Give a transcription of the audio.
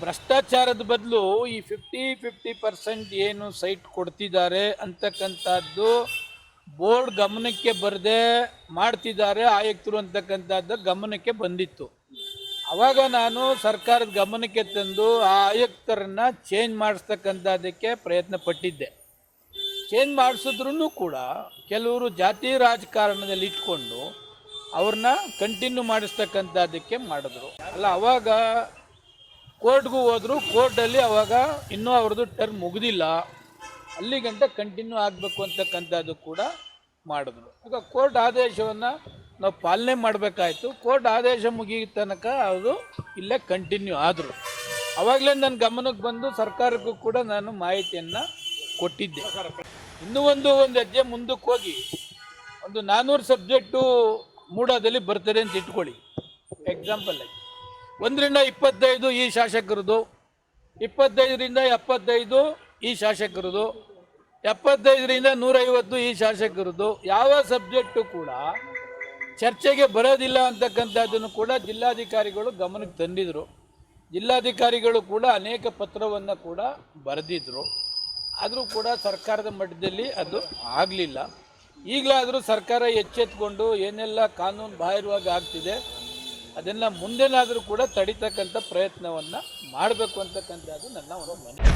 ಭ್ರಷ್ಟಾಚಾರದ ಬದಲು ಈ 50% ಏನು ಸೈಟ್ ಕೊಡ್ತಿದ್ದಾರೆ ಅಂತಕ್ಕಂಥದ್ದು ಬೋರ್ಡ್ ಗಮನಕ್ಕೆ ಬರದೆ ಮಾಡ್ತಿದ್ದಾರೆ ಆಯುಕ್ತರು ಅಂತಕ್ಕಂಥದ್ದು ಗಮನಕ್ಕೆ ಬಂದಿತ್ತು. ಆವಾಗ ನಾನು ಸರ್ಕಾರದ ಗಮನಕ್ಕೆ ತಂದು ಆ ಆಯುಕ್ತರನ್ನು ಚೇಂಜ್ ಮಾಡಿಸ್ತಕ್ಕಂಥದ್ದಕ್ಕೆ ಪ್ರಯತ್ನ ಪಟ್ಟಿದ್ದೆ. ಚೇಂಜ್ ಮಾಡಿಸಿದ್ರೂ ಕೂಡ ಕೆಲವರು ಜಾತಿ ರಾಜಕಾರಣದಲ್ಲಿ ಇಟ್ಕೊಂಡು ಅವ್ರನ್ನ ಕಂಟಿನ್ಯೂ ಮಾಡಿಸ್ತಕ್ಕಂಥದ್ದಕ್ಕೆ ಮಾಡಿದ್ರು. ಅಲ್ಲ, ಅವಾಗ ಕೋರ್ಟ್ಗೂ ಹೋದರು. ಕೋರ್ಟಲ್ಲಿ ಅವಾಗ ಇನ್ನೂ ಅವ್ರದ್ದು ಟರ್ಮ್ ಮುಗಿದಿಲ್ಲ, ಅಲ್ಲಿಗಂಟ ಕಂಟಿನ್ಯೂ ಆಗಬೇಕು ಅಂತಕ್ಕಂಥದ್ದು ಕೂಡ ಮಾಡಿದ್ರು. ಈಗ ಕೋರ್ಟ್ ಆದೇಶವನ್ನು ನಾವು ಪಾಲನೆ ಮಾಡಬೇಕಾಯ್ತು. ಕೋರ್ಟ್ ಆದೇಶ ಮುಗಿಯ ತನಕ ಅವರು ಇಲ್ಲೇ ಕಂಟಿನ್ಯೂ ಆದರು. ಆವಾಗಲೇ ನನ್ನ ಗಮನಕ್ಕೆ ಬಂದು ಸರ್ಕಾರಕ್ಕೂ ಕೂಡ ನಾನು ಮಾಹಿತಿಯನ್ನು ಕೊಟ್ಟಿದ್ದೆ. ಇನ್ನೂ ಒಂದು ಹೆಜ್ಜೆ ಮುಂದಕ್ಕೆ ಹೋಗಿ ಒಂದು 400 ಸಬ್ಜೆಕ್ಟು ಮೂಡಾದಲ್ಲಿ ಬರ್ತದೆ ಅಂತ ಇಟ್ಕೊಳ್ಳಿ. ಎಕ್ಸಾಂಪಲ್ ಆಗಿ 1ರಿಂದ 25 ಈ ಶಾಸಕರದು, 25ರಿಂದ 75 ಈ ಶಾಸಕರದು, 75ರಿಂದ 150 ಈ ಶಾಸಕರದು. ಯಾವ ಸಬ್ಜೆಕ್ಟು ಕೂಡ ಚರ್ಚೆಗೆ ಬರೋದಿಲ್ಲ ಅಂತಕ್ಕಂಥದ್ದನ್ನು ಕೂಡ ಜಿಲ್ಲಾಧಿಕಾರಿಗಳು ಗಮನಕ್ಕೆ ತಂದಿದ್ರು. ಜಿಲ್ಲಾಧಿಕಾರಿಗಳು ಕೂಡ ಅನೇಕ ಪತ್ರವನ್ನು ಕೂಡ ಬರೆದಿದ್ರು. ಆದರೂ ಕೂಡ ಸರ್ಕಾರದ ಮಟ್ಟದಲ್ಲಿ ಅದು ಆಗಲಿಲ್ಲ. ಈಗಲಾದರೂ ಸರ್ಕಾರ ಎಚ್ಚೆತ್ತುಕೊಂಡು ಏನೆಲ್ಲ ಕಾನೂನು ಬಾಹಿರವಾಗಿ ಆಗ್ತಿದೆ ಅದನ್ನು ಮುಂದೆನಾದರೂ ಕೂಡ ತಡಿತಕ್ಕಂಥ ಪ್ರಯತ್ನವನ್ನು ಮಾಡಬೇಕು ಅಂತಕ್ಕಂಥದ್ದು ನನ್ನ ಒಂದು ಮನವಿ.